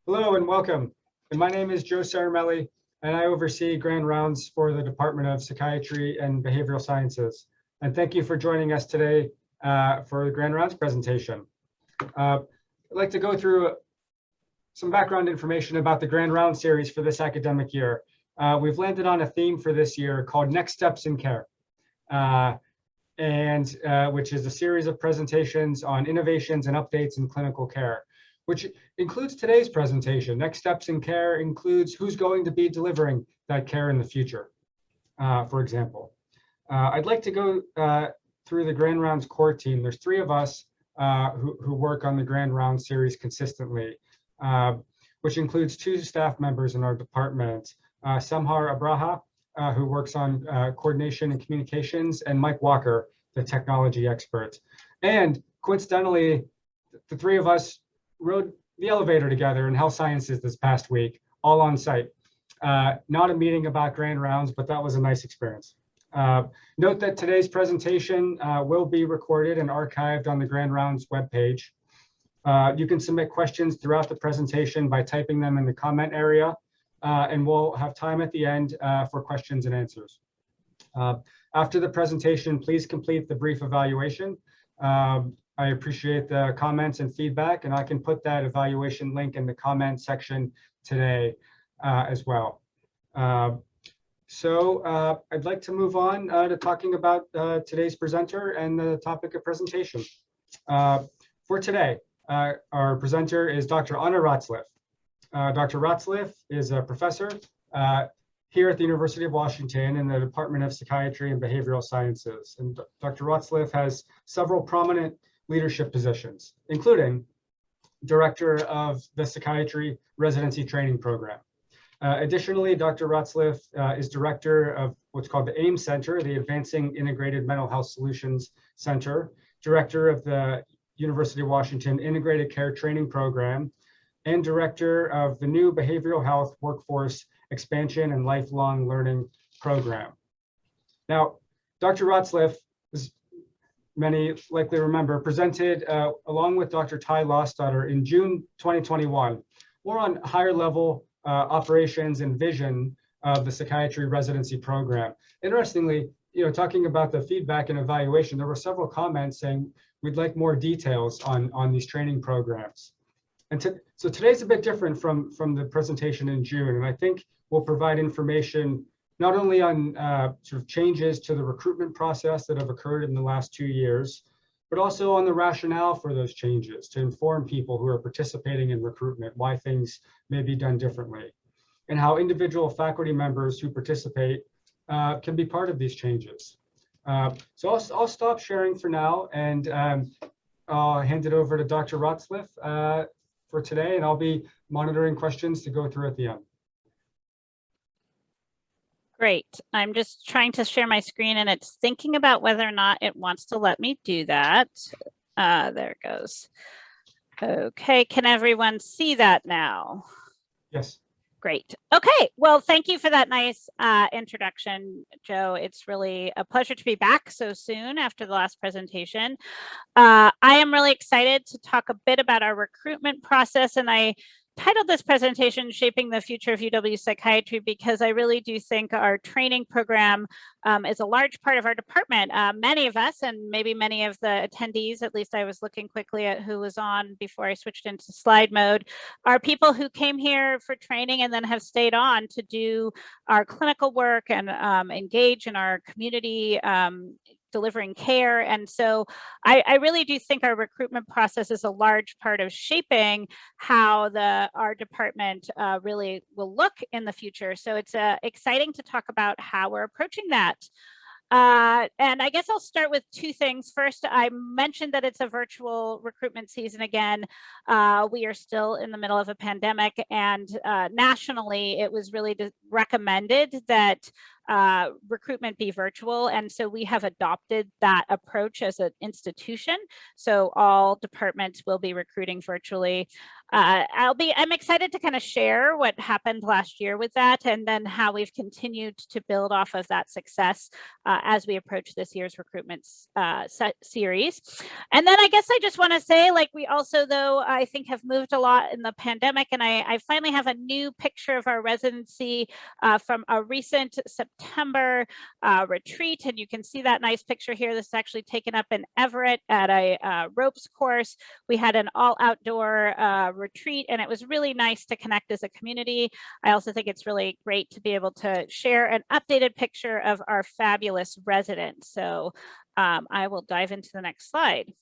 Hello and welcome. And my name is Joe Saramelli, and I oversee grand rounds for the Department of Psychiatry and Behavioral Sciences. And thank you for joining us today for the grand rounds presentation. I'd like to go through some background information about the grand round series for this academic year. We've landed on a theme for this year called Next Steps in Care, which is a series of presentations on innovations and updates in clinical care, which includes today's presentation. Next Steps in Care includes who's going to be delivering that care in the future, for example. I'd like to go through the Grand Rounds core team. There's three of us who work on the Grand Rounds series consistently, which includes two staff members in our department, Samhar Abraha, who works on coordination and communications, and Mike Walker, the technology expert. And coincidentally, the three of us rode the elevator together in health sciences this past week, all on site. Not a meeting about grand rounds, but that was a nice experience. Note that today's presentation will be recorded and archived on the Grand Rounds webpage. You can submit questions throughout the presentation by typing them in the comment area, and we'll have time at the end for questions and answers. After the presentation, please complete the brief evaluation. I appreciate the comments and feedback, and I can put that evaluation link in the comment section today as well. So I'd like to move on to talking about today's presenter and the topic of presentation. For today, our presenter is Dr. Anna Ratzliff. Dr. Ratzliff is a professor here at the University of Washington in the Department of Psychiatry and Behavioral Sciences. And Dr. Ratzliff has several prominent leadership positions, including director of the Psychiatry Residency Training Program. Additionally, Dr. Ratzliff is director of what's called the AIM Center, the Advancing Integrated Mental Health Solutions Center, director of the University of Washington Integrated Care Training Program, and director of the new Behavioral Health Workforce Expansion and Lifelong Learning Program. Now, Dr. Ratzliff, as many likely remember, presented along with Dr. Ty Lostadter in June 2021, more on higher level operations and vision of the Psychiatry Residency Program. Interestingly, talking about the feedback and evaluation, there were several comments saying we'd like more details on these training programs. And so today's a bit different from the presentation in June, and I think we'll provide information not only on sort of changes to the recruitment process that have occurred in the last 2 years, but also on the rationale for those changes to inform people who are participating in recruitment why things may be done differently, and how individual faculty members who participate can be part of these changes. So I'll stop sharing for now, and I'll hand it over to Dr. Ratzliff for today, and I'll be monitoring questions to go through at the end. Great. I'm just trying to share my screen and it's thinking about whether or not it wants to let me do that. There it goes. Okay, can everyone see that now? Yes. Great. Okay, well, thank you for that nice introduction, Joe. It's really a pleasure to be back so soon after the last presentation. I am really excited to talk a bit about our recruitment process, and I titled this presentation Shaping the Future of UW Psychiatry because I really do think our training program is a large part of our department. Many of us, and maybe many of the attendees, at least I was looking quickly at who was on before I switched into slide mode, are people who came here for training and then have stayed on to do our clinical work and engage in our community delivering care. And so I really do think our recruitment process is a large part of shaping how our department really will look in the future. So it's exciting to talk about how we're approaching that. And I guess I'll start with two things. First, I mentioned that it's a virtual recruitment season again. We are still in the middle of a pandemic, and nationally, it was really recommended that recruitment be virtual. And so we have adopted that approach as an institution. So all departments will be recruiting virtually. I'm excited to kind of share what happened last year with that, and then how we've continued to build off of that success as we approach this year's recruitment series. And then I guess I just want to say, like, we also, though, I think have moved a lot in the pandemic, and I finally have a new picture of our residency from a recent September retreat, and you can see that nice picture here. This is actually taken up in Everett at a ropes course. We had an all outdoor retreat, and it was really nice to connect as a community. I also think it's really great to be able to share an updated picture of our fabulous residents. So I will dive into the next slide.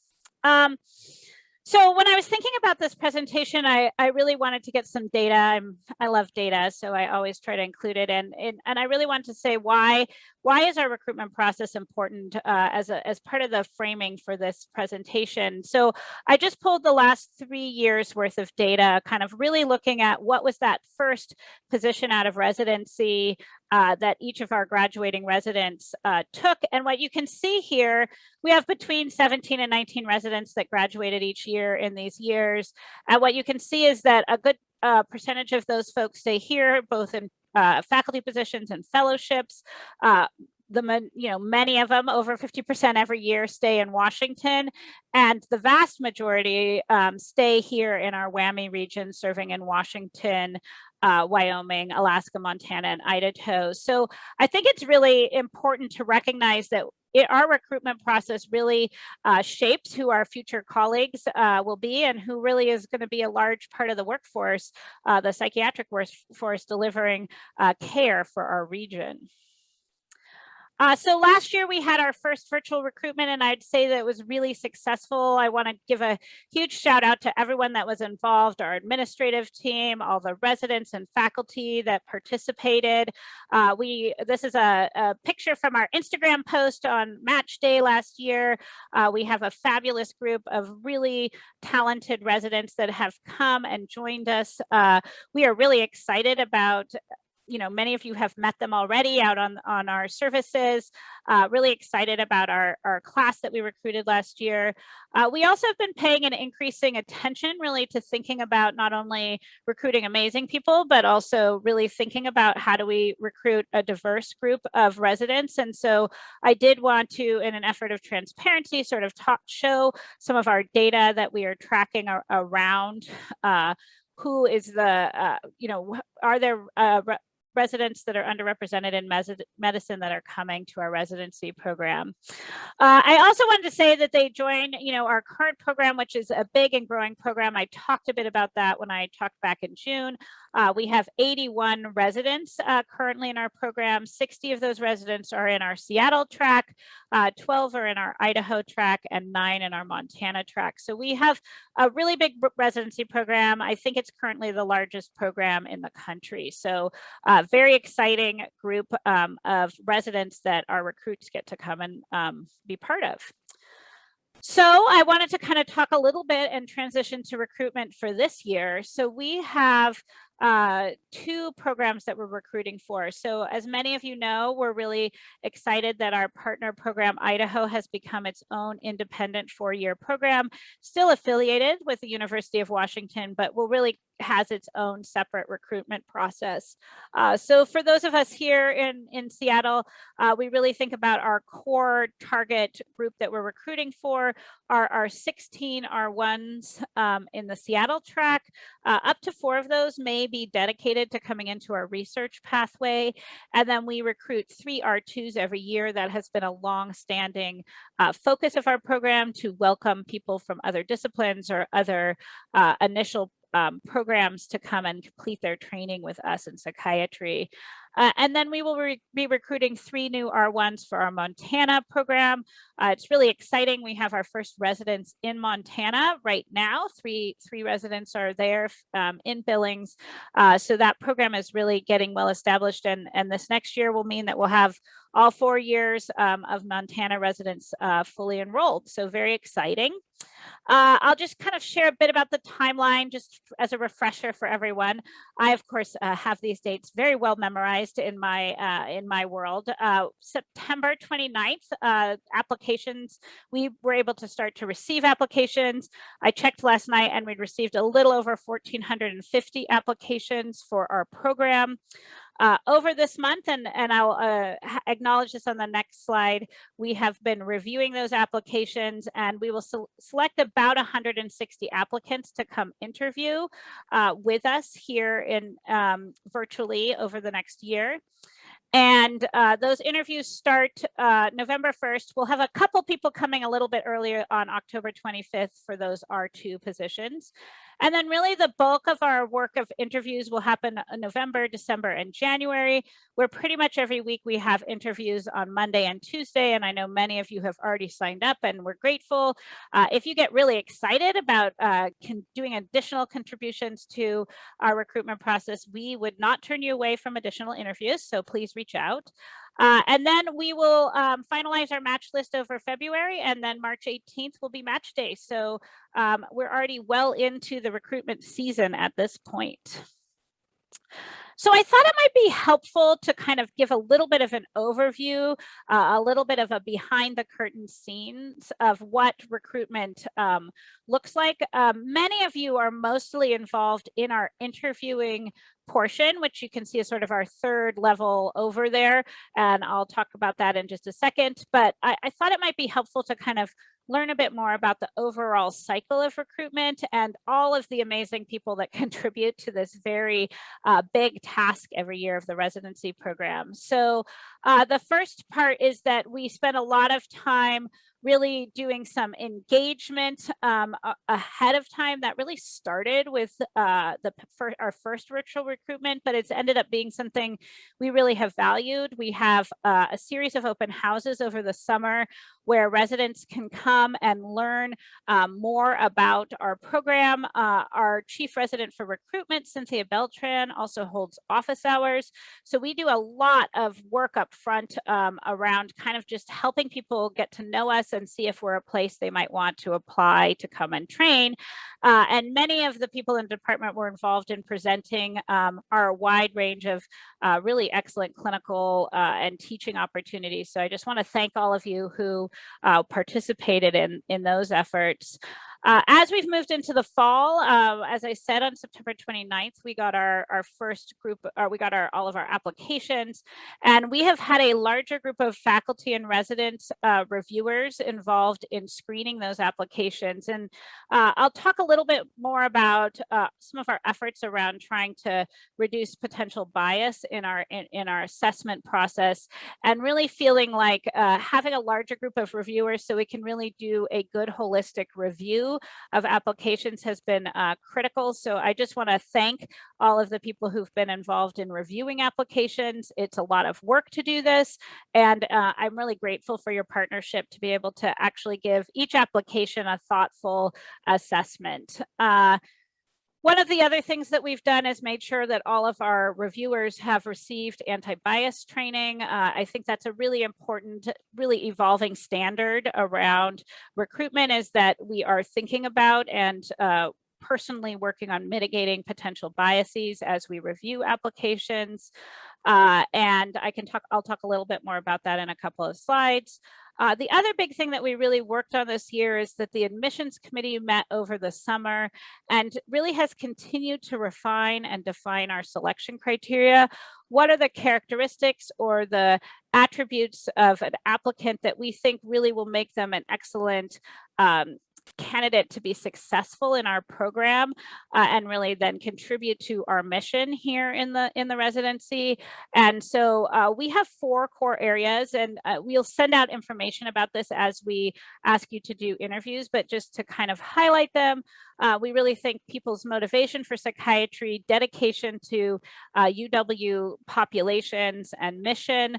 So when I was thinking about this presentation, I really wanted to get some data. I love data, so I always try to include it. And I really want to say why is our recruitment process important as part of the framing for this presentation. So I just pulled the last 3 years worth of data, kind of really looking at what was that first position out of residency that each of our graduating residents took. And what you can see here, we have between 17 and 19 residents that graduated each year in these years. And what you can see is that a good percentage of those folks stay here, both in faculty positions and fellowships. Many of them, over 50% every year, stay in Washington, and the vast majority stay here in our WWAMI region, serving in Washington, Wyoming, Alaska, Montana, and Idaho. So I think it's really important to recognize that our recruitment process really shapes who our future colleagues will be, and who really is going to be a large part of the workforce, the psychiatric workforce, delivering care for our region. So last year we had our first virtual recruitment, and I'd say that it was really successful. I want to give a huge shout out to everyone that was involved, our administrative team, all the residents and faculty that participated. This is a picture from our Instagram post on match day last year. We have a fabulous group of really talented residents that have come and joined us. We are really excited about, many of you have met them already out on our services. Really excited about our class that we recruited last year. We also have been paying an increasing attention really to thinking about not only recruiting amazing people, but also really thinking about how do we recruit a diverse group of residents. And so I did want to, in an effort of transparency, sort of show some of our data that we are tracking around who is the, are there residents that are underrepresented in medicine that are coming to our residency program. I also wanted to say that they join, our current program, which is a big and growing program. I talked a bit about that when I talked back in June. We have 81 residents currently in our program. 60 of those residents are in our Seattle track, 12 are in our Idaho track, and 9 in our Montana track. So we have a really big residency program. I think it's currently the largest program in the country. So very exciting group of residents that our recruits get to come and be part of. So I wanted to kind of talk a little bit and transition to recruitment for this year. So we have 2 programs that we're recruiting for. So as many of you know, we're really excited that our partner program, Idaho, has become its own independent 4-year program, still affiliated with the University of Washington, but will really has its own separate recruitment process. So for those of us here in Seattle, we really think about our core target group that we're recruiting for are our 16 R1s in the Seattle track. Up to 4 of those may be dedicated to coming into our research pathway. And then we recruit 3 R2s every year. That has been a long-standing focus of our program, to welcome people from other disciplines or other initial programs to come and complete their training with us in psychiatry. And then we will be recruiting 3 new R1s for our Montana program. It's really exciting. We have our first residents in Montana right now. Three residents are there in Billings. So that program is really getting well established. And this next year will mean that we'll have all 4 years of Montana residents fully enrolled. So very exciting. I'll just kind of share a bit about the timeline just as a refresher for everyone. I, of course, have these dates very well memorized in my world. September 29th, applications, we were able to start to receive applications. I checked last night and we'd received a little over 1,450 applications for our program. Over this month, and I'll acknowledge this on the next slide, we have been reviewing those applications, and we will select about 160 applicants to come interview with us here in virtually over the next year. And those interviews start November 1st. We'll have a couple people coming a little bit earlier on October 25th for those R2 positions. And then really the bulk of our work of interviews will happen in November, December, and January, where pretty much every week we have interviews on Monday and Tuesday. And I know many of you have already signed up and we're grateful. If you get really excited about doing additional contributions to our recruitment process, we would not turn you away from additional interviews. So please reach out. And then we will finalize our match list over February, and then March 18th will be match day. So we're already well into the recruitment season at this point. So I thought it might be helpful to kind of give a little bit of an overview, a little bit of a behind the curtain scenes of what recruitment looks like. Many of you are mostly involved in our interviewing portion, which you can see is sort of our third level over there. And I'll talk about that in just a second. But I thought it might be helpful to kind of learn a bit more about the overall cycle of recruitment and all of the amazing people that contribute to this very big task every year of the residency program. So the first part is that we spend a lot of time really doing some engagement ahead of time. That really started with our first virtual recruitment, but it's ended up being something we really have valued. We have a series of open houses over the summer where residents can come and learn more about our program. Our chief resident for recruitment, Cynthia Beltran, also holds office hours. So we do a lot of work up front around kind of just helping people get to know us and see if we're a place they might want to apply to come and train. And many of the people in the department were involved in presenting our wide range of really excellent clinical and teaching opportunities. So I just want to thank all of you who participated in those efforts. As we've moved into the fall, as I said, on September 29th, we got our first group, we got all of our applications, and we have had a larger group of faculty and residents reviewers involved in screening those applications. And I'll talk a little bit more about some of our efforts around trying to reduce potential bias in our assessment process, and really feeling like having a larger group of reviewers so we can really do a good holistic review of applications has been critical. So I just want to thank all of the people who've been involved in reviewing applications. It's a lot of work to do this, and I'm really grateful for your partnership to be able to actually give each application a thoughtful assessment. One of the other things that we've done is made sure that all of our reviewers have received anti-bias training. I think that's a really important, really evolving standard around recruitment, is that we are thinking about and personally working on mitigating potential biases as we review applications. And I'll talk a little bit more about that in a couple of slides. The other big thing that we really worked on this year is that the admissions committee met over the summer and really has continued to refine and define our selection criteria. What are the characteristics or the attributes of an applicant that we think really will make them an excellent candidate to be successful in our program and really then contribute to our mission here in the residency. And so we have 4 core areas, and we'll send out information about this as we ask you to do interviews, but just to kind of highlight them, We really think people's motivation for psychiatry, dedication to UW populations and mission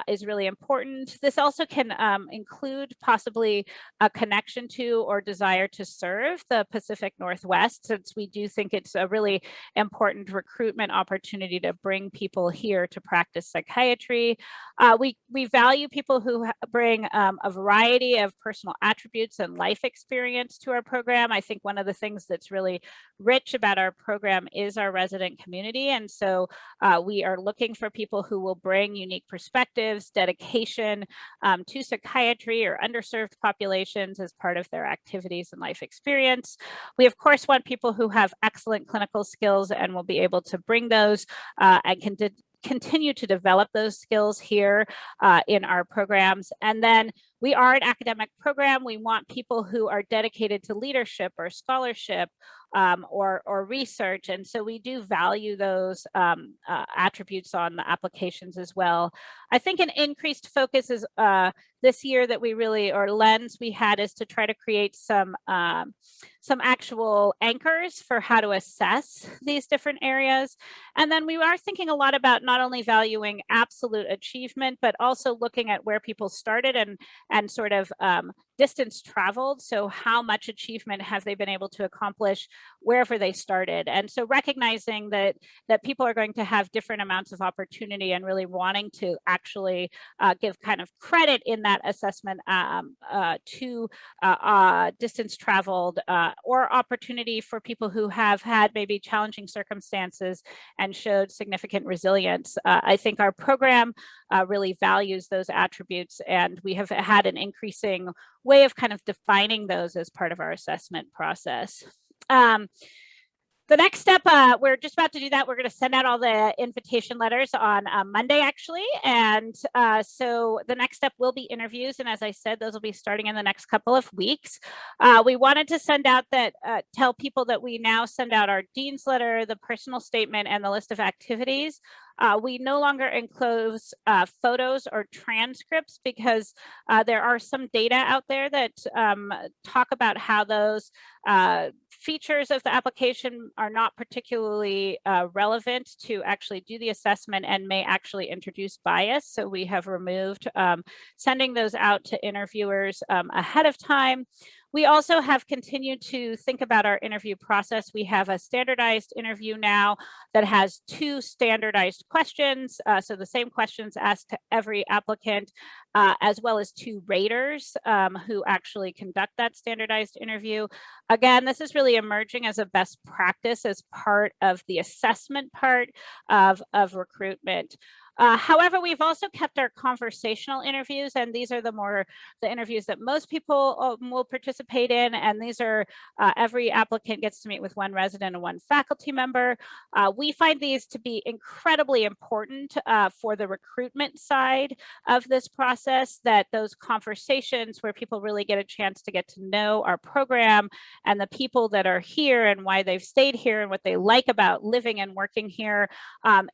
is really important. This also can include possibly a connection to or desire to serve the Pacific Northwest, since we do think it's a really important recruitment opportunity to bring people here to practice psychiatry. We value people who bring a variety of personal attributes and life experience to our program. I think one of the things that's really rich about our program is our resident community. And so we are looking for people who will bring unique perspectives, dedication to psychiatry or underserved populations as part of their activities and life experience. We, of course, want people who have excellent clinical skills and will be able to bring those and can continue to develop those skills here in our programs. And then we are an academic program. We want people who are dedicated to leadership or scholarship or research. And so we do value those attributes on the applications as well. I think an increased focus is this year that we really, or lens we had, is to try to create some actual anchors for how to assess these different areas. And then we are thinking a lot about not only valuing absolute achievement, but also looking at where people started and sort of distance traveled. So how much achievement have they been able to accomplish wherever they started? And so recognizing that people are going to have different amounts of opportunity and really wanting to actually give kind of credit in that assessment to distance traveled or opportunity for people who have had maybe challenging circumstances and showed significant resilience. I think our program really values those attributes, and we have had an increasing way of kind of defining those as part of our assessment process. The next step, we're just about to do that. We're going to send out all the invitation letters on Monday, actually. And so the next step will be interviews. And as I said, those will be starting in the next couple of weeks. We wanted to send out that, tell people that we now send out our dean's letter, the personal statement, and the list of activities. We no longer enclose photos or transcripts because there are some data out there that talk about how those features of the application are not particularly relevant to actually do the assessment and may actually introduce bias. So we have removed sending those out to interviewers ahead of time. We also have continued to think about our interview process. We have a standardized interview now that has 2 standardized questions. So the same questions asked to every applicant, as well as 2 raters who actually conduct that standardized interview. Again, this is really emerging as a best practice as part of the assessment part of recruitment. However, we've also kept our conversational interviews, and these are the interviews that most people will participate in. And these are every applicant gets to meet with 1 resident and 1 faculty member. We find these to be incredibly important for the recruitment side of this process, that those conversations where people really get a chance to get to know our program and the people that are here and why they've stayed here and what they like about living and working here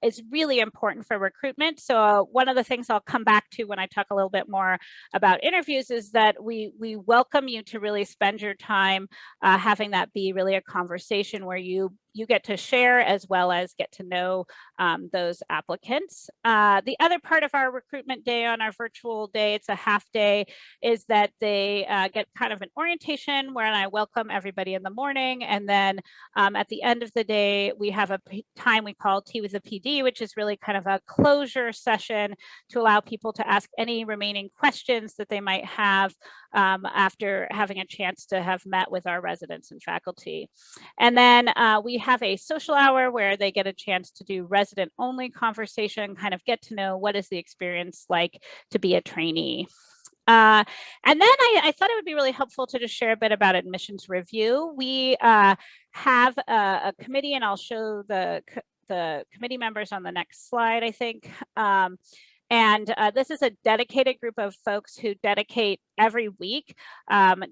is really important for recruitment. So one of the things I'll come back to when I talk a little bit more about interviews is that we welcome you to really spend your time having that be really a conversation where you get to share as well as get to know those applicants. The other part of our recruitment day on our virtual day, it's a half day, is that they get kind of an orientation where I welcome everybody in the morning. And then at the end of the day, we have a time we call Tea with the PD, which is really kind of a closure session to allow people to ask any remaining questions that they might have after having a chance to have met with our residents and faculty. And then we have a social hour where they get a chance to do resident only conversation, kind of get to know what is the experience like to be a trainee. And then I thought it would be really helpful to just share a bit about admissions review. We have a committee, and I'll show the committee members on the next slide, I think. And this is a dedicated group of folks who dedicate every week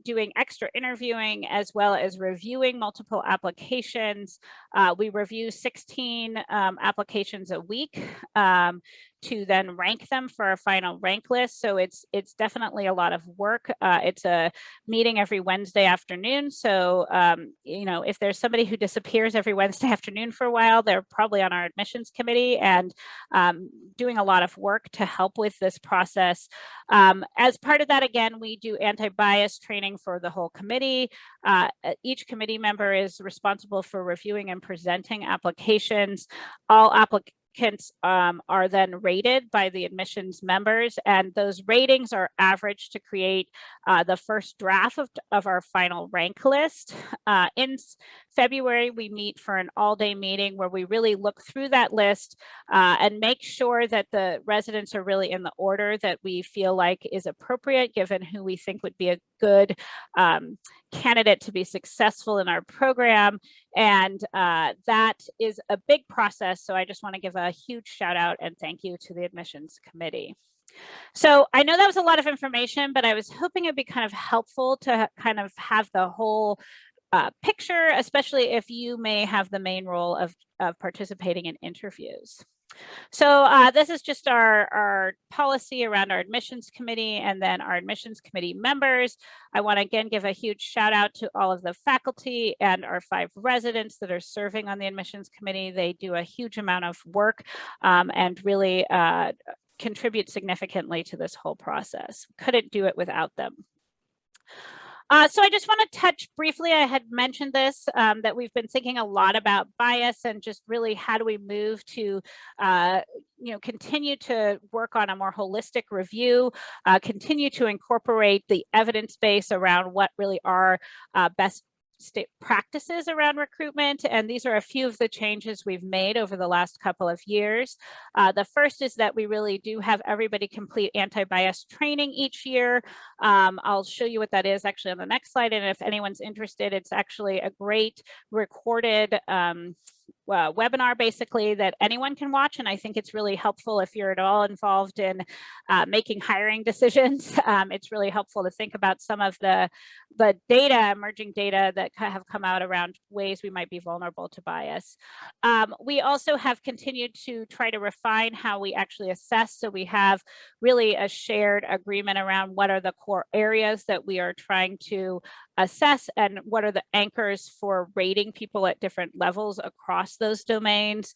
doing extra interviewing as well as reviewing multiple applications. We review 16 applications a week to then rank them for our final rank list. So it's definitely a lot of work. It's a meeting every Wednesday afternoon. So, you know, if there's somebody who disappears every Wednesday afternoon for a while, they're probably on our admissions committee and doing a lot of work to help with this process. As part of that, again, we do anti-bias training for the whole committee. Each committee member is responsible for reviewing and presenting applications. All applicants are then rated by the admissions members, and those ratings are averaged to create the first draft of our final rank list. In February, we meet for an all-day meeting where we really look through that list and make sure that the residents are really in the order that we feel like is appropriate given who we think would be a good candidate to be successful in our program. And that is a big process. So I just want to give a huge shout out and thank you to the admissions committee. So I know that was a lot of information, but I was hoping it'd be kind of helpful to kind of have the whole picture, especially if you may have the main role of participating in interviews. So this is just our policy around our admissions committee and then our admissions committee members. I want to again give a huge shout out to all of the faculty and our 5 residents that are serving on the admissions committee. They do a huge amount of work and really contribute significantly to this whole process. Couldn't do it without them. So I just want to touch briefly, I had mentioned this, that we've been thinking a lot about bias and just really how do we move to, you know, continue to work on a more holistic review, continue to incorporate the evidence base around what really are best state practices around recruitment. And these are a few of the changes we've made over the last couple of years. The first is that we really do have everybody complete anti-bias training each year. I'll show you what that is actually on the next slide. And if anyone's interested, it's actually a great recorded webinar basically that anyone can watch. And I think it's really helpful if you're at all involved in making hiring decisions. It's really helpful to think about some of the data, emerging data that have come out around ways we might be vulnerable to bias. We also have continued to try to refine how we actually assess. So we have really a shared agreement around what are the core areas that we are trying to assess and what are the anchors for rating people at different levels across those domains.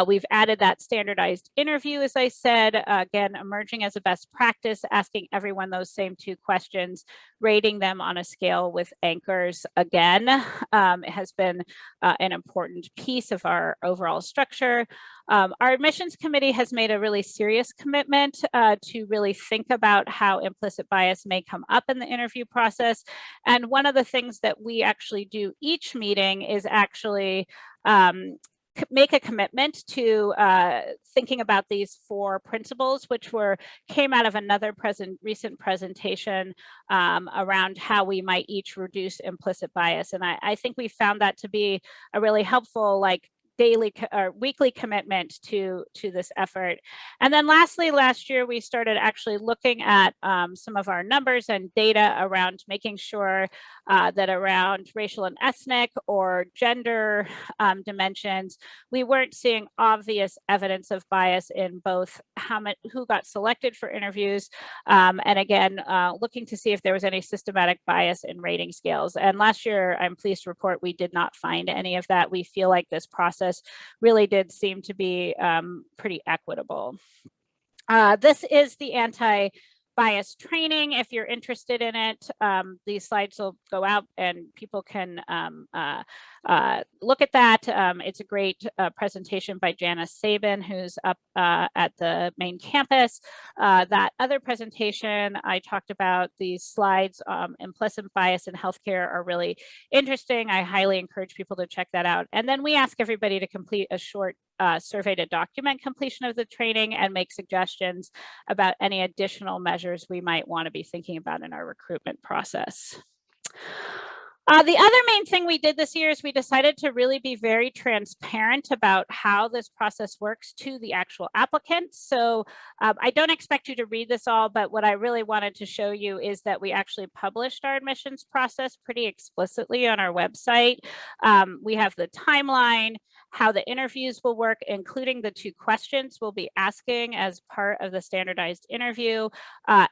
We've added that standardized interview, as I said, again, emerging as a best practice, asking everyone those same 2 questions, rating them on a scale with anchors again. It has been an important piece of our overall structure. Our admissions committee has made a really serious commitment to really think about how implicit bias may come up in the interview process. And one of the things that we actually do each meeting is actually make a commitment to thinking about these 4 principles, which came out of another recent presentation around how we might each reduce implicit bias. And I think we found that to be a really helpful, like, daily or weekly commitment to this effort. And then lastly, last year, we started actually looking at some of our numbers and data around making sure that around racial and ethnic or gender dimensions, we weren't seeing obvious evidence of bias in both who got selected for interviews, and again, looking to see if there was any systematic bias in rating scales. And last year, I'm pleased to report we did not find any of that. We feel like this process really did seem to be pretty equitable. This is the anti-bias training. If you're interested in it, these slides will go out and people can look at that. It's a great presentation by Janice Sabin, who's up at the main campus. That other presentation, I talked about these slides, implicit bias in healthcare are really interesting. I highly encourage people to check that out. And then we ask everybody to complete a short survey to document completion of the training and make suggestions about any additional measures we might want to be thinking about in our recruitment process. The other main thing we did this year is we decided to really be very transparent about how this process works to the actual applicants. So I don't expect you to read this all, but what I really wanted to show you is that we actually published our admissions process pretty explicitly on our website. We have the timeline, how the interviews will work, including the 2 questions we'll be asking as part of the standardized interview,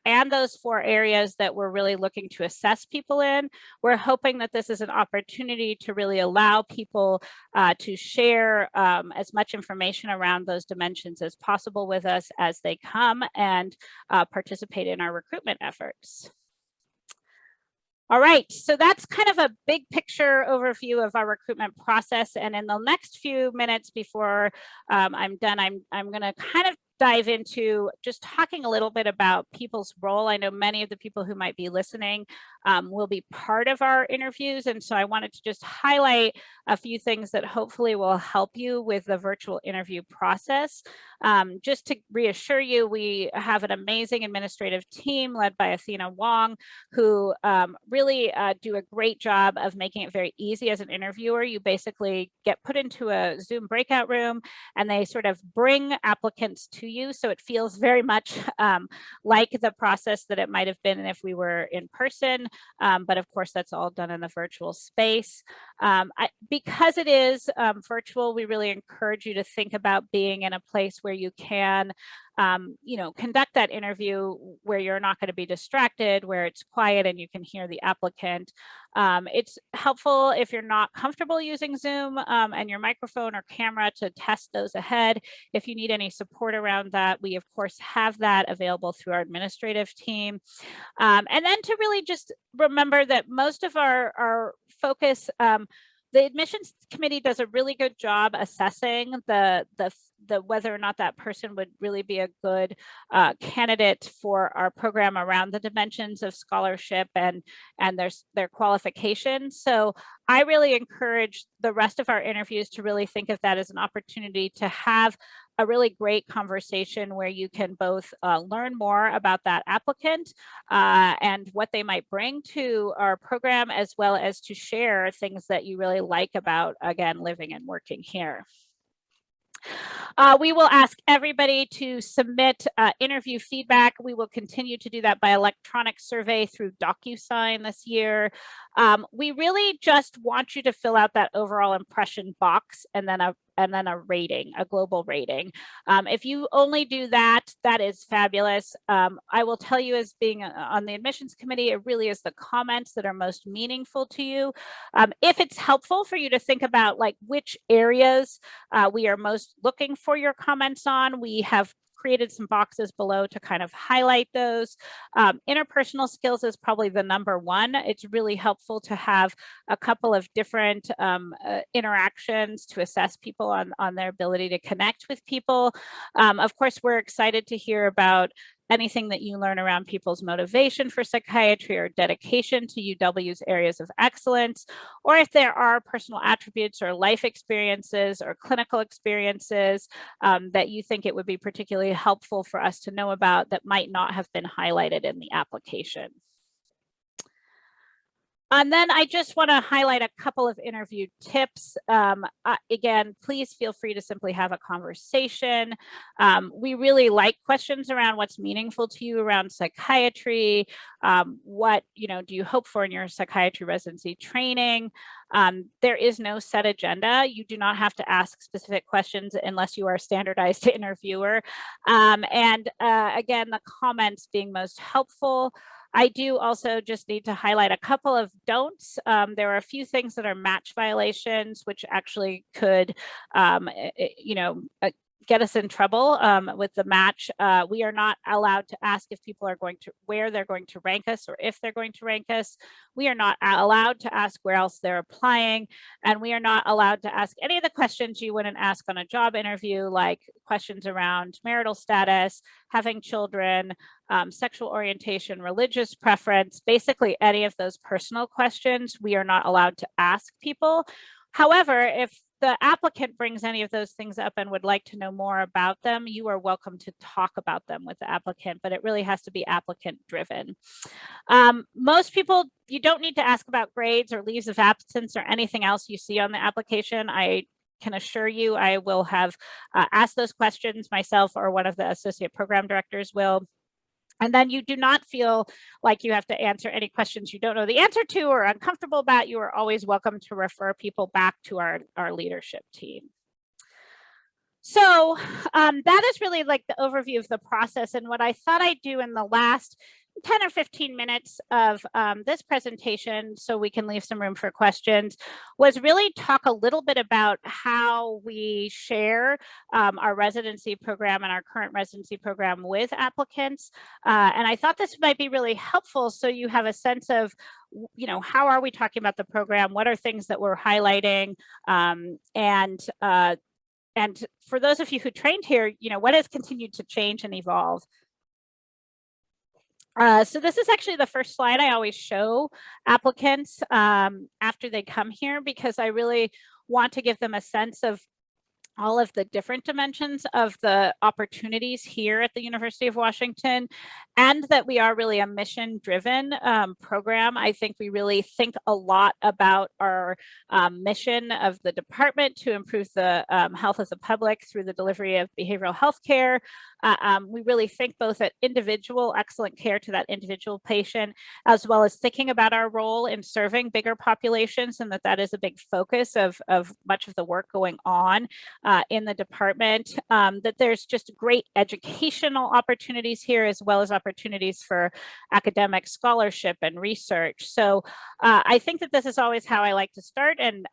and those 4 areas that we're really looking to assess people in. We're hoping that this is an opportunity to really allow people to share as much information around those dimensions as possible with us as they come and participate in our recruitment efforts. All right, so that's kind of a big picture overview of our recruitment process. And in the next few minutes before I'm done, I'm going to kind of dive into just talking a little bit about people's role. I know many of the people who might be listening will be part of our interviews. And so I wanted to just highlight a few things that hopefully will help you with the virtual interview process. Just to reassure you, we have an amazing administrative team led by Athena Wong, who really do a great job of making it very easy as an interviewer. You basically get put into a Zoom breakout room and they sort of bring applicants to you. So it feels very much like the process that it might have been if we were in person. But of course, that's all done in the virtual space. Because it is virtual, we really encourage you to think about being in a place where you can conduct that interview where you're not going to be distracted, where it's quiet and you can hear the applicant. It's helpful if you're not comfortable using Zoom and your microphone or camera to test those ahead. If you need any support around that, we of course have that available through our administrative team. And then to really just remember that most of our focus, the admissions committee does a really good job assessing the whether or not that person would really be a good candidate for our program around the dimensions of scholarship and their qualifications. So I really encourage the rest of our interviews to really think of that as an opportunity to have a really great conversation where you can both learn more about that applicant and what they might bring to our program, as well as to share things that you really like about, again, living and working here. We will ask everybody to submit interview feedback. We will continue to do that by electronic survey through DocuSign this year. We really just want you to fill out that overall impression box and then a rating, a global rating. If you only do that, that is fabulous. I will tell you, as being on the admissions committee, it really is the comments that are most meaningful to you. If it's helpful for you to think about like which areas we are most looking for your comments on, we have created some boxes below to kind of highlight those. Interpersonal skills is probably the number one. It's really helpful to have a couple of different interactions to assess people on their ability to connect with people. Of course, we're excited to hear about anything that you learn around people's motivation for psychiatry or dedication to UW's areas of excellence, or if there are personal attributes or life experiences or clinical experiences that you think it would be particularly helpful for us to know about that might not have been highlighted in the application. And then I just want to highlight a couple of interview tips. Again, please feel free to simply have a conversation. We really like questions around what's meaningful to you around psychiatry. What do you hope for in your psychiatry residency training? There is no set agenda. You do not have to ask specific questions unless you are a standardized interviewer. Again, the comments being most helpful. I do also just need to highlight a couple of don'ts. There are a few things that are match violations, which actually could, get us in trouble with the match. We are not allowed to ask if people are going to, where they're going to rank us or if they're going to rank us. We are not allowed to ask where else they're applying. And we are not allowed to ask any of the questions you wouldn't ask on a job interview, like questions around marital status, having children, sexual orientation, religious preference, basically any of those personal questions we are not allowed to ask people. However, if the applicant brings any of those things up and would like to know more about them, you are welcome to talk about them with the applicant, but it really has to be applicant driven. Most people, you don't need to ask about grades or leaves of absence or anything else you see on the application. I can assure you I will have asked those questions myself, or one of the associate program directors will. And then you do not feel like you have to answer any questions you don't know the answer to or uncomfortable about. You are always welcome to refer people back to our leadership team. So that is really like the overview of the process. And what I thought I'd do in the last 10 or 15 minutes of this presentation, so we can leave some room for questions, was really talk a little bit about how we share our residency program and our current residency program with applicants. And I thought this might be really helpful, so you have a sense of, you know, how are we talking about the program? What are things that we're highlighting? And for those of you who trained here, you know, what has continued to change and evolve? So this is actually the first slide I always show applicants after they come here, because I really want to give them a sense of all of the different dimensions of the opportunities here at the University of Washington, and that we are really a mission-driven program. I think we really think a lot about our mission of the department to improve the health of the public through the delivery of behavioral health care. We really think both at individual excellent care to that individual patient, as well as thinking about our role in serving bigger populations, and that is a big focus of much of the work going on in the department. That there's just great educational opportunities here, as well as opportunities for academic scholarship and research. So I think that this is always how I like to start. And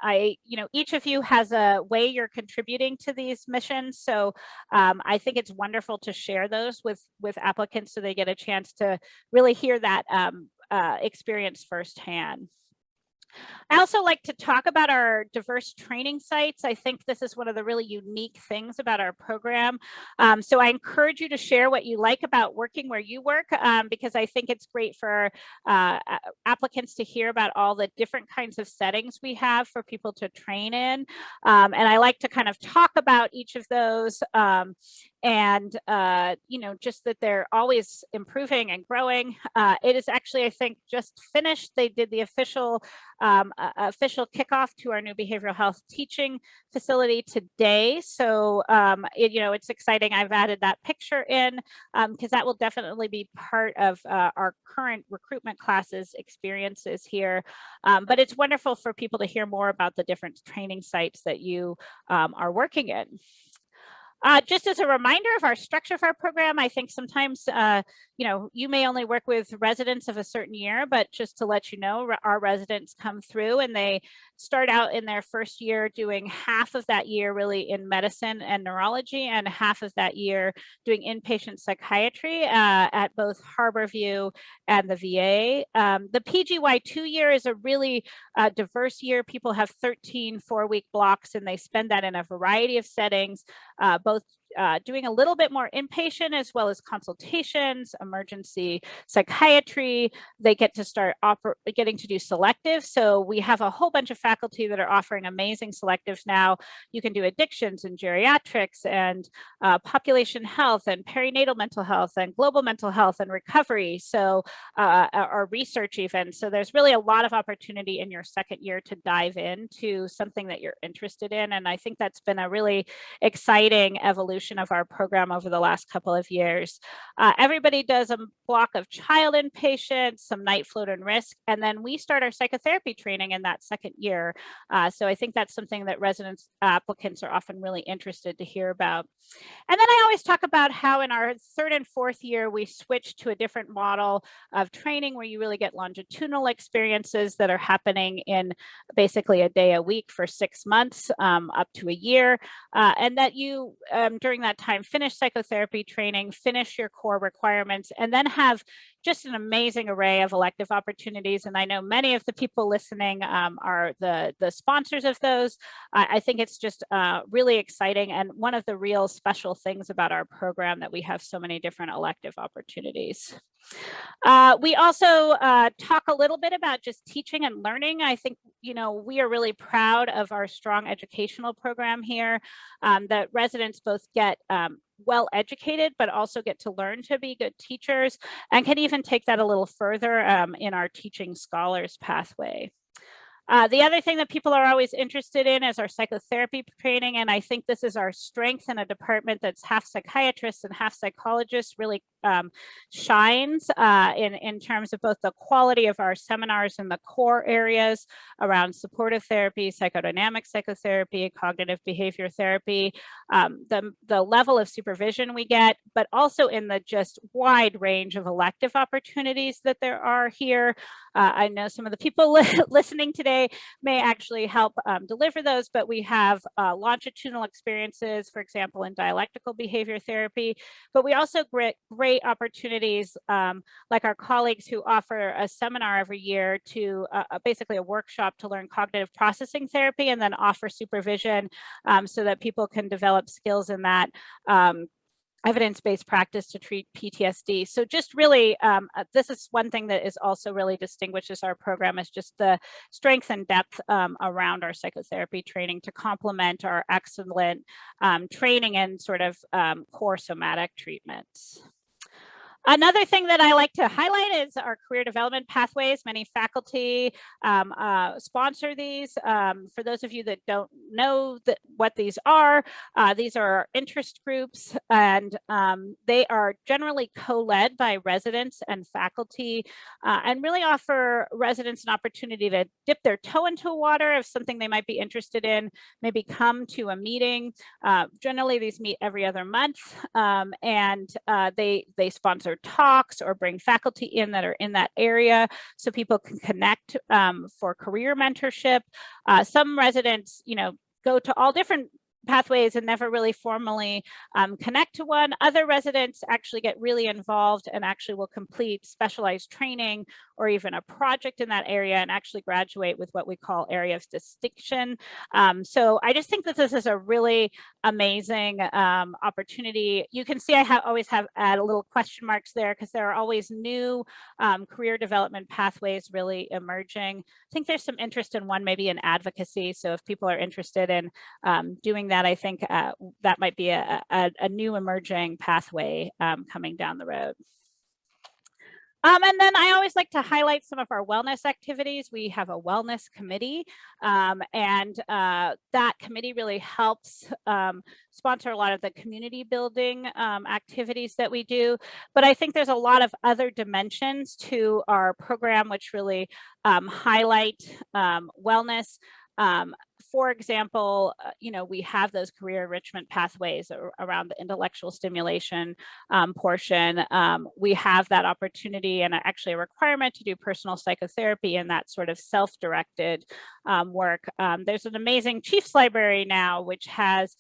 you know, each of you has a way you're contributing to these missions. So I think it's wonderful to share those with applicants, so they get a chance to really hear that experience firsthand. I also like to talk about our diverse training sites. I think this is one of the really unique things about our program. So I encourage you to share what you like about working where you work, because I think it's great for applicants to hear about all the different kinds of settings we have for people to train in. And I like to kind of talk about each of those. And you know, just that they're always improving and growing. It is actually, I think, just finished. They did the official kickoff to our new behavioral health teaching facility today. So you know, it's exciting. I've added that picture in because that will definitely be part of our current recruitment classes experiences here. But it's wonderful for people to hear more about the different training sites that you are working in. Just as a reminder of our structure of our program, I think sometimes, you know, you may only work with residents of a certain year, but just to let you know, our residents come through and they start out in their first year doing half of that year really in medicine and neurology, and half of that year doing inpatient psychiatry at both Harborview and the VA. The PGY2 year is a really diverse year. People have 13 4-week blocks, and they spend that in a variety of settings, both doing a little bit more inpatient as well as consultations, emergency psychiatry. They get to start getting to do selectives. So we have a whole bunch of faculty that are offering amazing selectives now. You can do addictions and geriatrics and population health and perinatal mental health and global mental health and recovery. So or research even. So there's really a lot of opportunity in your second year to dive into something that you're interested in. And I think that's been a really exciting evolution of our program over the last couple of years. Everybody does a block of child inpatient, some night float and risk, and then we start our psychotherapy training in that second year. So I think that's something that residents applicants are often really interested to hear about. And then I always talk about how in our third and fourth year, we switch to a different model of training where you really get longitudinal experiences that are happening in basically a day a week for 6 months up to a year. And that you, during that time, finish psychotherapy training, finish your core requirements, and then have just an amazing array of elective opportunities. And I know many of the people listening are the sponsors of those. I think it's just really exciting, and one of the real special things about our program that we have so many different elective opportunities. We also talk a little bit about just teaching and learning. I think, we are really proud of our strong educational program here, that residents both get well educated, but also get to learn to be good teachers, and can even take that a little further in our teaching scholars pathway. The other thing that people are always interested in is our psychotherapy training, and I think this is our strength in a department that's half psychiatrists and half psychologists. Really shines in terms of both the quality of our seminars and the core areas around supportive therapy, psychodynamic psychotherapy, cognitive behavior therapy, the level of supervision we get, but also in the just wide range of elective opportunities that there are here. I know some of the people listening today may actually help deliver those, but we have longitudinal experiences, for example, in dialectical behavior therapy, but we also great opportunities like our colleagues who offer a seminar every year to basically a workshop to learn cognitive processing therapy, and then offer supervision so that people can develop skills in that evidence-based practice to treat PTSD. So just really, this is one thing that is also really distinguishes our program, is just the strength and depth around our psychotherapy training to complement our excellent training and sort of core somatic treatments. Another thing that I like to highlight is our career development pathways. Many faculty sponsor these. For those of you that don't know what these are our interest groups, and they are generally co-led by residents and faculty, and really offer residents an opportunity to dip their toe into water of something they might be interested in, maybe come to a meeting. Generally, these meet every other month, and they sponsor talks or bring faculty in that are in that area so people can connect for career mentorship. Some residents, go to all different pathways and never really formally connect to one. Other residents actually get really involved and actually will complete specialized training or even a project in that area and actually graduate with what we call area of distinction. So I just think that this is a really amazing opportunity. You can see I always have add a little question marks there because there are always new career development pathways really emerging. I think there's some interest in one maybe in advocacy. So if people are interested in doing that, I think that might be a new emerging pathway coming down the road. And then I always like to highlight some of our wellness activities. We have a wellness committee, and that committee really helps sponsor a lot of the community building activities that we do. But I think there's a lot of other dimensions to our program which really highlight wellness. For example, we have those career enrichment pathways around the intellectual stimulation portion. We have that opportunity and actually a requirement to do personal psychotherapy and that sort of self-directed work. There's an amazing Chiefs library now, which has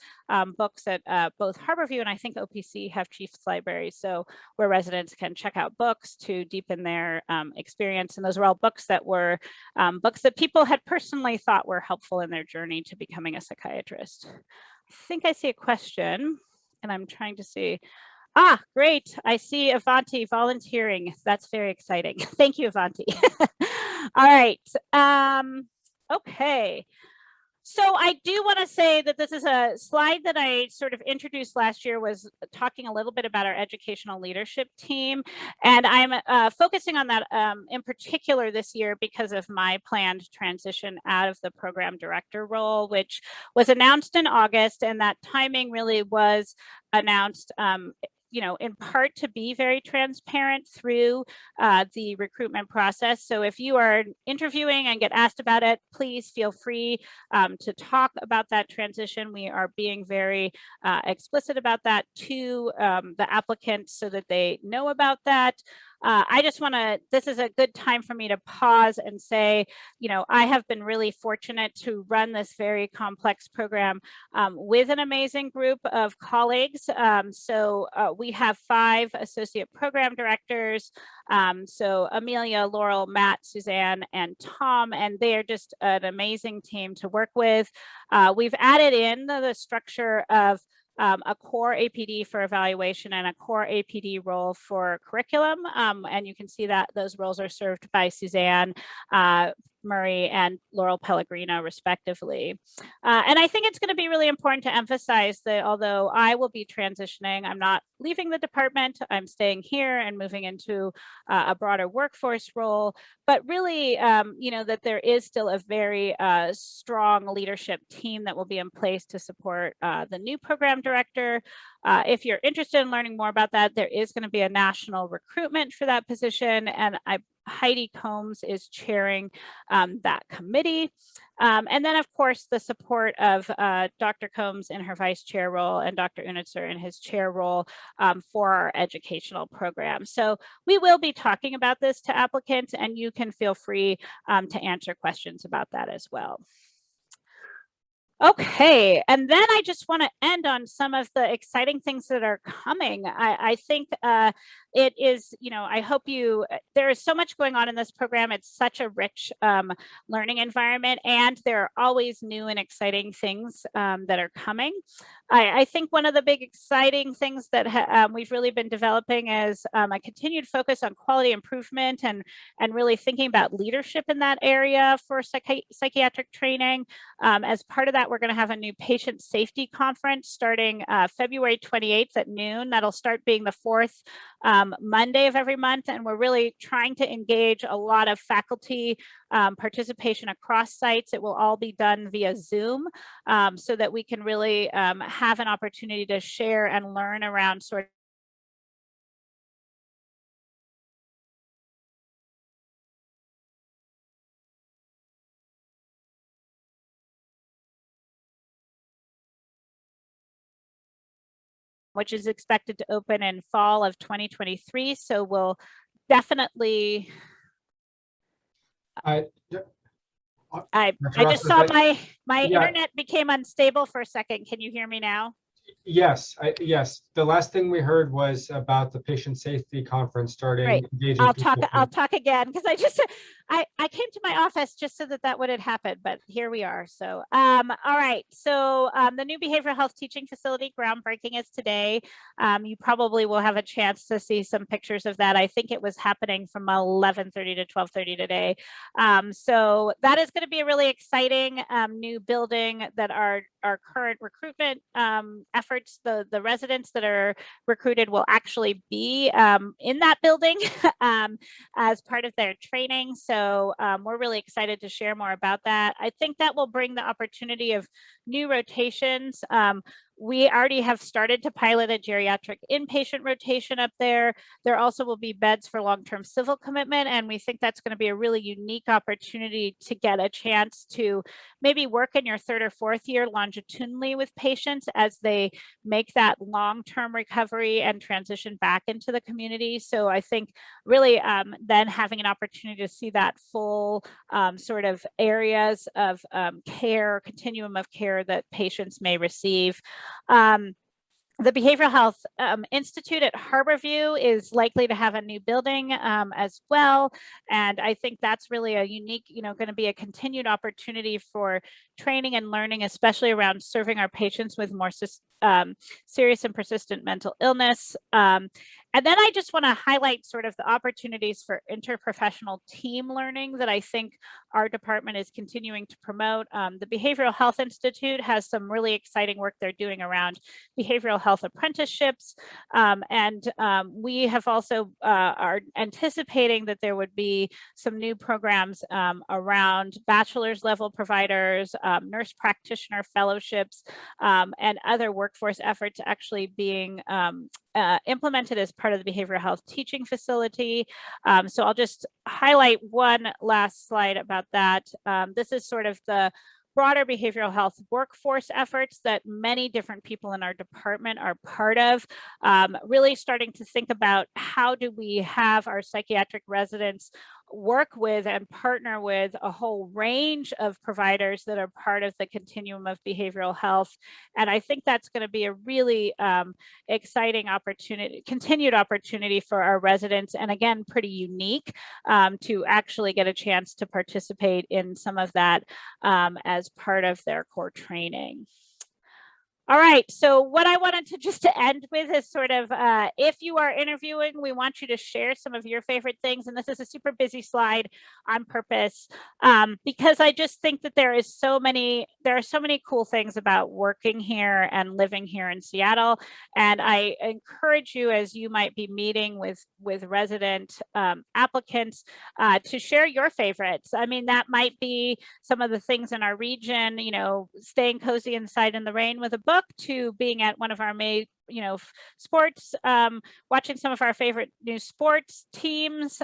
books at both Harborview and I think OPC have Chiefs libraries, so where residents can check out books to deepen their experience. And those are all books that were books that people had personally thought were helpful in their journey to becoming a psychiatrist. I think I see a question and I'm trying to see. Ah, great. I see Avanti volunteering. That's very exciting. Thank you, Avanti. All right. Okay. So I do want to say that this is a slide that I sort of introduced last year, was talking a little bit about our educational leadership team. And I'm focusing on that in particular this year because of my planned transition out of the program director role, which was announced in August. And that timing really was announced in part to be very transparent through the recruitment process. So if you are interviewing and get asked about it, please feel free to talk about that transition. We are being very explicit about that to the applicants so that they know about that. I just want to, this is a good time for me to pause and say, I have been really fortunate to run this very complex program with an amazing group of colleagues. So we have 5 associate program directors. So Amelia, Laurel, Matt, Suzanne, and Tom, and they are just an amazing team to work with. We've added in the structure of a core APD for evaluation and a core APD role for curriculum. And you can see that those roles are served by Suzanne Murray and Laurel Pellegrino, respectively. And I think it's going to be really important to emphasize that although I will be transitioning, I'm not leaving the department. I'm staying here and moving into a broader workforce role, but really, that there is still a very strong leadership team that will be in place to support the new program director. If you're interested in learning more about that, there is going to be a national recruitment for that position, and Heidi Combs is chairing that committee. And then, of course, the support of Dr. Combs in her vice chair role and Dr. Unitzer in his chair role for our educational program. So we will be talking about this to applicants, and you can feel free to answer questions about that as well. Okay, and then I just want to end on some of the exciting things that are coming. I think it is, I hope there is so much going on in this program. It's such a rich learning environment, and there are always new and exciting things that are coming. I think one of the big exciting things that we've really been developing is a continued focus on quality improvement and really thinking about leadership in that area for psychiatric training. As part of that, we're going to have a new patient safety conference starting February 28th at noon. That'll start being the fourth Monday of every month, and we're really trying to engage a lot of faculty participation across sites. It will all be done via Zoom so that we can really have an opportunity to share and learn around sort of which is expected to open in fall of 2023. So we'll definitely. I just saw my internet became unstable for a second. Can you hear me now? Yes, yes. The last thing we heard was about the patient safety conference starting. Right. I'll talk again because I came to my office just so that wouldn't happen, but here we are. So, all right. So the new behavioral health teaching facility groundbreaking is today. You probably will have a chance to see some pictures of that. I think it was happening from 11:30 to 12:30 today. So that is going to be a really exciting new building that our current recruitment efforts, the residents that are recruited will actually be in that building as part of their training. So we're really excited to share more about that. I think that will bring the opportunity of new rotations. We already have started to pilot a geriatric inpatient rotation up there. There also will be beds for long-term civil commitment, and we think that's going to be a really unique opportunity to get a chance to maybe work in your third or fourth year longitudinally with patients as they make that long-term recovery and transition back into the community. So I think really then having an opportunity to see that full sort of areas of care, continuum of care that patients may receive. The Behavioral Health Institute at Harborview is likely to have a new building as well. And I think that's really a unique, going to be a continued opportunity for training and learning, especially around serving our patients with more serious and persistent mental illness. And then I just want to highlight sort of the opportunities for interprofessional team learning that I think our department is continuing to promote. The Behavioral Health Institute has some really exciting work they're doing around behavioral health apprenticeships. And we have also are anticipating that there would be some new programs around bachelor's level providers, nurse practitioner fellowships, and other workforce efforts actually being implemented as part of the behavioral health teaching facility. So I'll just highlight one last slide about that. This is sort of the broader behavioral health workforce efforts that many different people in our department are part of, really starting to think about how do we have our psychiatric residents work with and partner with a whole range of providers that are part of the continuum of behavioral health. And I think that's going to be a really exciting opportunity, continued opportunity for our residents, and again, pretty unique to actually get a chance to participate in some of that as part of their core training. All right, so what I wanted to just to end with is sort of, if you are interviewing, we want you to share some of your favorite things. And this is a super busy slide on purpose, because I just think that there are so many cool things about working here and living here in Seattle. And I encourage you, as you might be meeting with resident applicants, to share your favorites. I mean, that might be some of the things in our region, you know, staying cozy inside in the rain with a book, to being at one of our sports, watching some of our favorite new sports teams,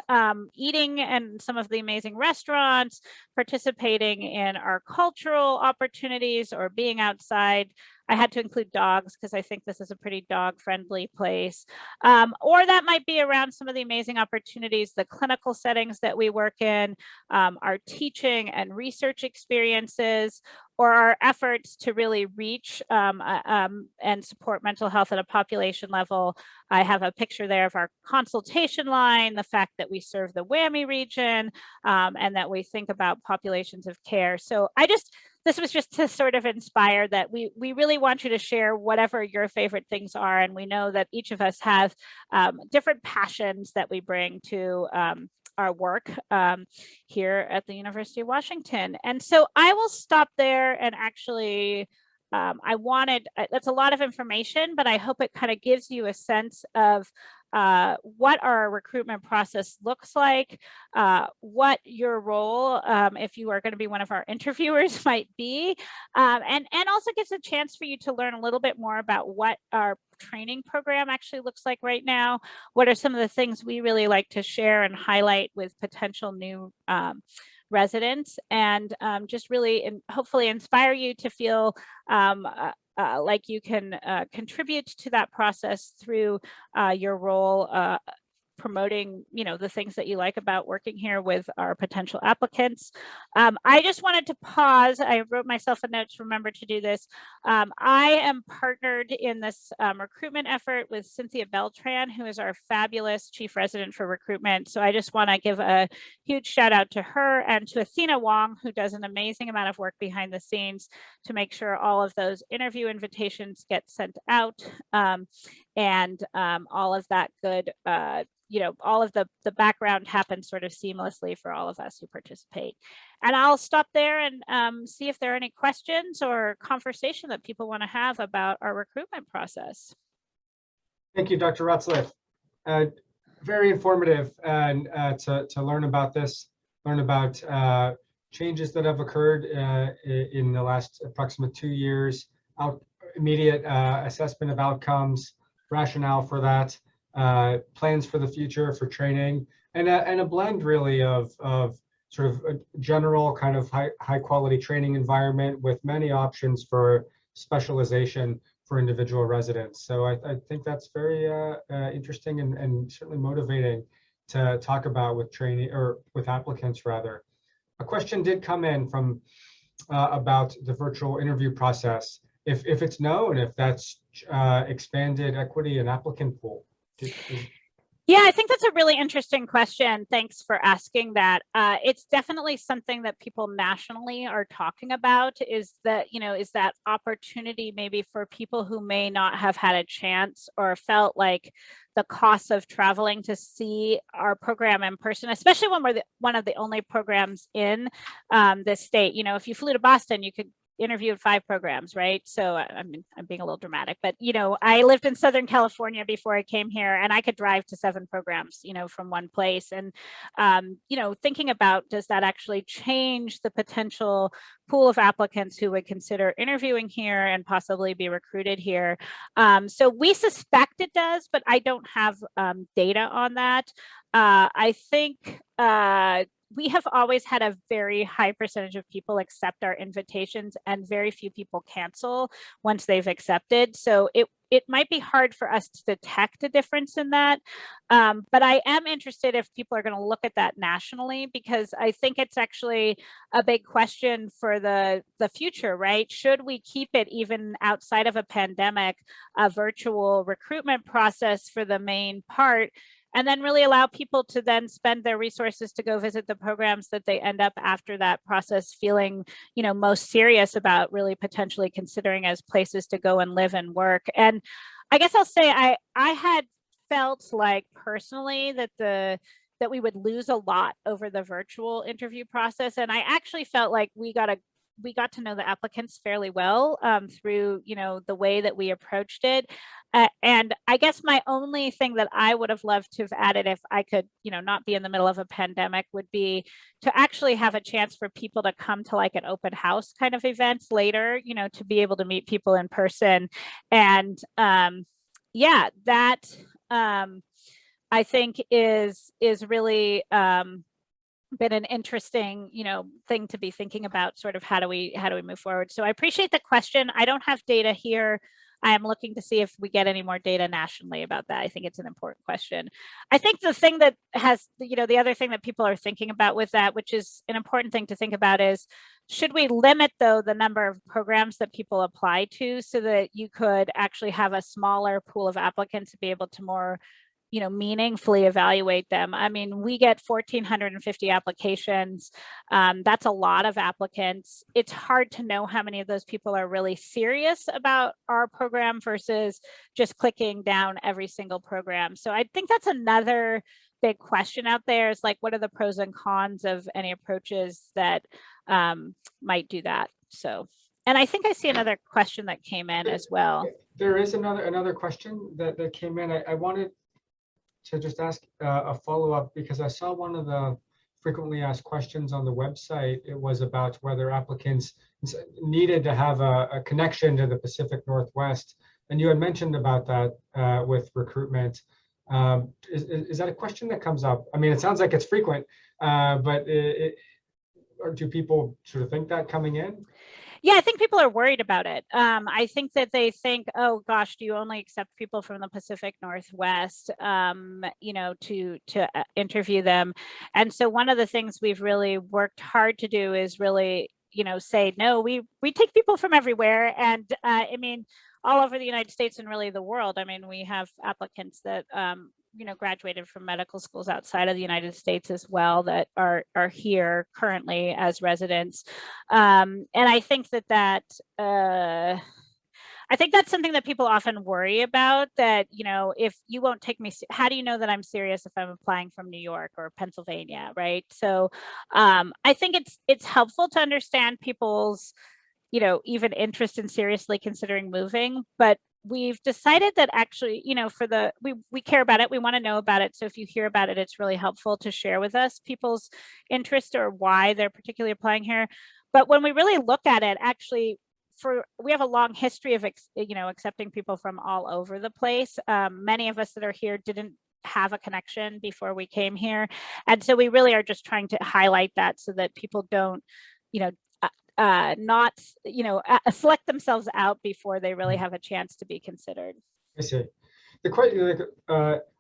eating in some of the amazing restaurants, participating in our cultural opportunities, or being outside. I had to include dogs because I think this is a pretty dog-friendly place. Or that might be around some of the amazing opportunities, the clinical settings that we work in, our teaching and research experiences, or our efforts to really reach and support mental health at a population level. I have a picture there of our consultation line, the fact that we serve the WWAMI region, and that we think about populations of care. So this was just to sort of inspire that we really want you to share whatever your favorite things are. And we know that each of us have different passions that we bring to our work here at the University of Washington. And so I will stop there, and actually that's a lot of information, but I hope it kind of gives you a sense of what our recruitment process looks like, what your role, if you are going to be one of our interviewers, might be, and also gives a chance for you to learn a little bit more about what our training program actually looks like right now. What are some of the things we really like to share and highlight with potential new residents, and just really and hopefully inspire you to feel like you can contribute to that process through your role promoting, you know, the things that you like about working here with our potential applicants. I just wanted to pause. I wrote myself a note to remember to do this. I am partnered in this recruitment effort with Cynthia Beltran, who is our fabulous chief resident for recruitment. So I just want to give a huge shout out to her, and to Athena Wong, who does an amazing amount of work behind the scenes to make sure all of those interview invitations get sent out, and all of that good, you know, all of the background happens sort of seamlessly for all of us who participate. And I'll stop there and see if there are any questions or conversation that people want to have about our recruitment process. Thank you, Dr. Ratzliff. Very informative, and to learn about this, learn about changes that have occurred in the last approximate 2 years, immediate assessment of outcomes, rationale for that, plans for the future for training, and a blend really of sort of a general kind of high quality training environment with many options for specialization for individual residents. So I think that's very interesting and certainly motivating to talk about with training, or with applicants rather. A question did come in from about the virtual interview process. If it's known, if that's expanded equity and applicant pool. Yeah, I think that's a really interesting question. Thanks for asking that. It's definitely something that people nationally are talking about, is that, you know, is that opportunity maybe for people who may not have had a chance or felt like the cost of traveling to see our program in person, especially when we're one of the only programs in this state. You know, if you flew to Boston, you could interview at 5 programs, right? So I'm being a little dramatic, but you know, I lived in Southern California before I came here, and I could drive to 7 programs, you know, from one place. And you know, thinking about, does that actually change the potential pool of applicants who would consider interviewing here and possibly be recruited here? So we suspect it does, but I don't have data on that. I think we have always had a very high percentage of people accept our invitations, and very few people cancel once they've accepted. So it might be hard for us to detect a difference in that. But I am interested if people are going to look at that nationally, because I think it's actually a big question for the future, right? Should we keep it, even outside of a pandemic, a virtual recruitment process for the main part? and then really allow people to then spend their resources to go visit the programs that they end up after that process feeling, most serious about really potentially considering as places to go and live and work. And I guess I'll say I had felt like personally that we would lose a lot over the virtual interview process. And I actually felt like we got to know the applicants fairly well through, the way that we approached it. And I guess my only thing that I would have loved to have added if I could, not be in the middle of a pandemic would be to actually have a chance for people to come to like an open house kind of events later, to be able to meet people in person. And that I think is really been an interesting, thing to be thinking about, sort of how do we move forward. So I appreciate the question. I don't have data here. I am looking to see if we get any more data nationally about that. I think it's an important question. I think the thing that has, the other thing that people are thinking about with that, which is an important thing to think about, is should we limit, though, the number of programs that people apply to so that you could actually have a smaller pool of applicants to be able to more meaningfully evaluate them. I mean, we get 1,450 applications. That's a lot of applicants. It's hard to know how many of those people are really serious about our program versus just clicking down every single program. So I think that's another big question out there, is like, what are the pros and cons of any approaches that might do that? So, and I think I see another question that came in as well. There is another question that came in. I wanted to just ask a follow-up, because I saw one of the frequently asked questions on the website. It was about whether applicants needed to have a connection to the Pacific Northwest. And you had mentioned about that with recruitment. Is that a question that comes up? I mean, it sounds like it's frequent, but or do people sort of think that coming in? Yeah, I think people are worried about it. I think that they think, oh gosh, do you only accept people from the Pacific Northwest, to interview them? And so one of the things we've really worked hard to do is really, say, no, we take people from everywhere. And I mean, all over the United States and really the world. I mean, we have applicants that graduated from medical schools outside of the United States as well that are here currently as residents. And I think that I think that's something that people often worry about, that, if you won't take me, how do you know that I'm serious if I'm applying from New York or Pennsylvania, right? So I think it's helpful to understand people's, even interest in seriously considering moving, but we've decided that actually, we care about it. We want to know about it. So if you hear about it, it's really helpful to share with us people's interest or why they're particularly applying here. But when we really look at it, actually, we have a long history of, accepting people from all over the place. Many of us that are here didn't have a connection before we came here. And so we really are just trying to highlight that so that people don't, not, select themselves out before they really have a chance to be considered. I see.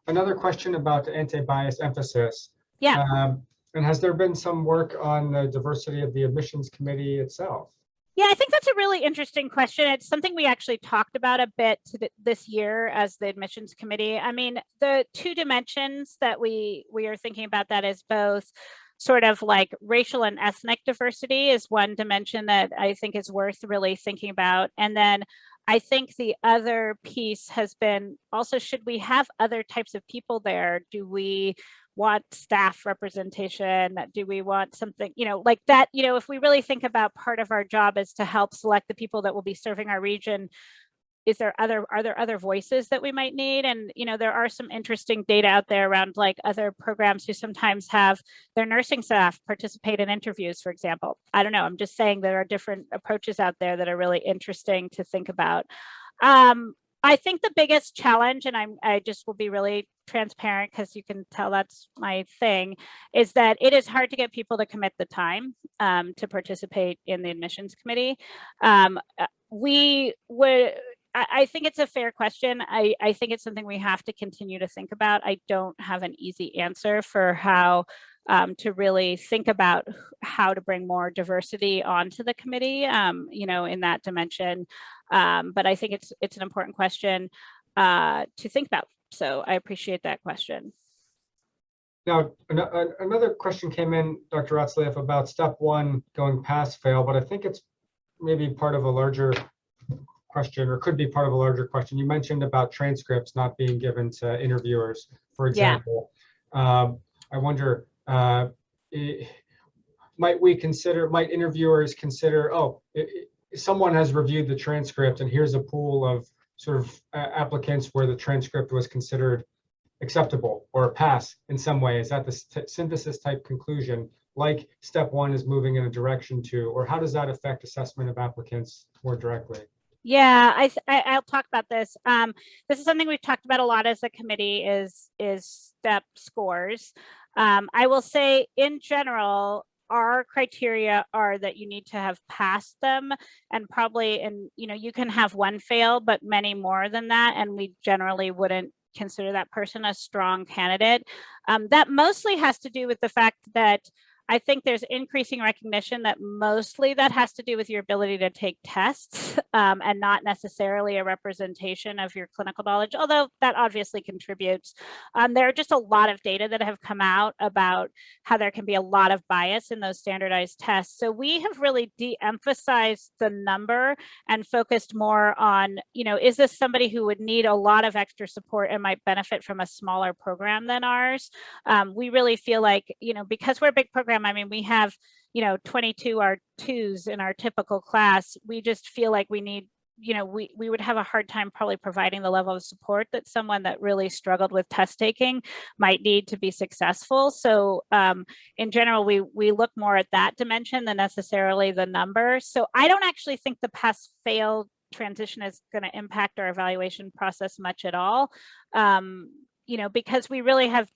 Another question about the anti-bias emphasis. Yeah. And has there been some work on the diversity of the admissions committee itself? Yeah, I think that's a really interesting question. It's something we actually talked about a bit this year as the admissions committee. I mean, the two dimensions that we are thinking about that is both sort of like racial and ethnic diversity is one dimension that I think is worth really thinking about. And then I think the other piece has been also, should we have other types of people there? Do we want staff representation? Do we want something, like that, if we really think about part of our job is to help select the people that will be serving our region, are there other voices that we might need? And, there are some interesting data out there around like other programs who sometimes have their nursing staff participate in interviews, for example. I don't know, I'm just saying there are different approaches out there that are really interesting to think about. I think the biggest challenge, and I just will be really transparent because you can tell that's my thing, is that it is hard to get people to commit the time to participate in the admissions committee. I think it's a fair question. I think it's something we have to continue to think about. I don't have an easy answer for how to really think about how to bring more diversity onto the committee, in that dimension. But I think it's an important question to think about. So I appreciate that question. Now, another question came in, Dr. Ratzlaff, about step one going pass fail, but I think it's maybe part of a larger question, or could be part of a larger question. You mentioned about transcripts not being given to interviewers, for example. I wonder, might interviewers consider, oh, someone has reviewed the transcript and here's a pool of sort of applicants where the transcript was considered acceptable or a pass in some way? Is that the synthesis type conclusion, like step one is moving in a direction to, or how does that affect assessment of applicants more directly? Yeah, I'll talk about this. This is something we've talked about a lot as a committee, is step scores. I will say in general, our criteria are that you need to have passed them, and probably, and you can have one fail, but many more than that, and we generally wouldn't consider that person a strong candidate. That mostly has to do with the fact that I think there's increasing recognition that mostly that has to do with your ability to take tests, and not necessarily a representation of your clinical knowledge, although that obviously contributes. There are just a lot of data that have come out about how there can be a lot of bias in those standardized tests. So we have really de-emphasized the number and focused more on, is this somebody who would need a lot of extra support and might benefit from a smaller program than ours? We really feel like, because we're a big program, I mean, we have, 22 R2s in our typical class. We just feel like we need, we would have a hard time probably providing the level of support that someone that really struggled with test taking might need to be successful. So in general, we look more at that dimension than necessarily the number. So I don't actually think the pass fail transition is going to impact our evaluation process much at all. Because we really have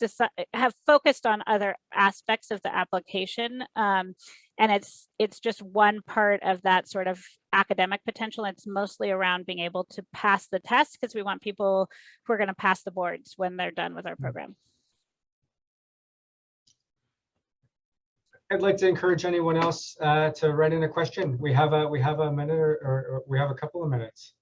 focused on other aspects of the application, and it's just one part of that sort of academic potential. It's mostly around being able to pass the test, because we want people who are going to pass the boards when they're done with our program. I'd like to encourage anyone else to write in a question. We have a minute, or we have a couple of minutes.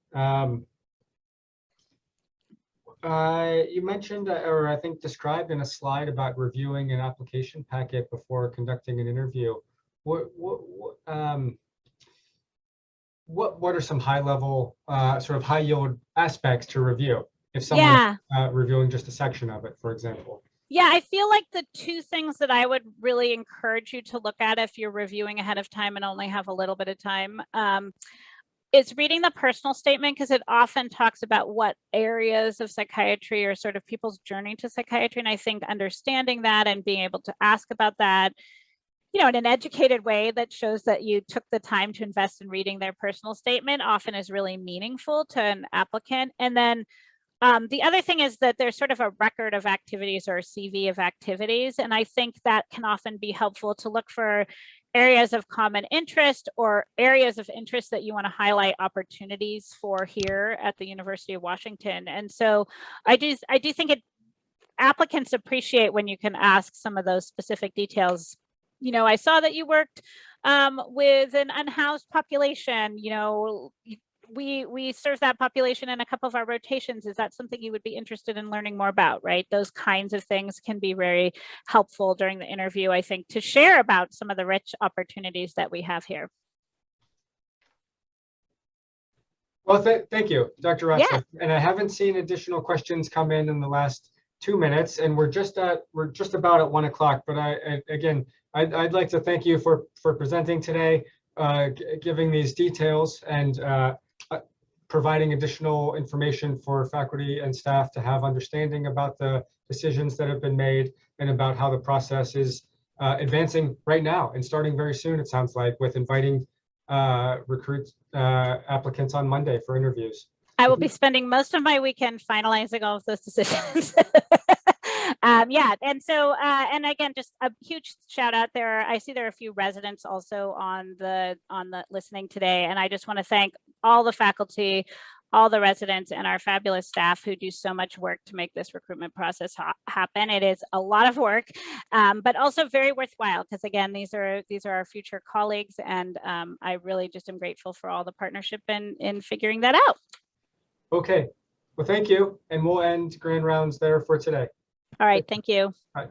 You mentioned, or I think described in a slide, about reviewing an application packet before conducting an interview. What are some high level, sort of high yield aspects to review if someone's reviewing just a section of it, for example? Yeah, I feel like the two things that I would really encourage you to look at if you're reviewing ahead of time and only have a little bit of time, is reading the personal statement, because it often talks about what areas of psychiatry or sort of people's journey to psychiatry. And I think understanding that and being able to ask about that, in an educated way that shows that you took the time to invest in reading their personal statement, often is really meaningful to an applicant. And then the other thing is that there's sort of a record of activities, or a CV of activities. And I think that can often be helpful to look for areas of common interest, or areas of interest that you want to highlight opportunities for here at the University of Washington. And so I do think applicants appreciate when you can ask some of those specific details. I saw that you worked with an unhoused population. We serve that population in a couple of our rotations. Is that something you would be interested in learning more about, right? Those kinds of things can be very helpful during the interview, I think, to share about some of the rich opportunities that we have here. Well, thank you, Dr. Ratzlaff. Yeah. And I haven't seen additional questions come in the last 2 minutes, and we're just about at 1 o'clock. But I'd like to thank you for presenting today, giving these details, and providing additional information for faculty and staff to have understanding about the decisions that have been made, and about how the process is advancing right now and starting very soon, it sounds like, with inviting applicants on Monday for interviews. I will be spending most of my weekend finalizing all of those decisions. Yeah, and so, and again, just a huge shout out there. I see there are a few residents also on the listening today, and I just want to thank all the faculty, all the residents, and our fabulous staff who do so much work to make this recruitment process happen. It is a lot of work, but also very worthwhile, because again, these are our future colleagues, and I really just am grateful for all the partnership in figuring that out. Okay, well, thank you, and we'll end grand rounds there for today. All right, thank you. All right.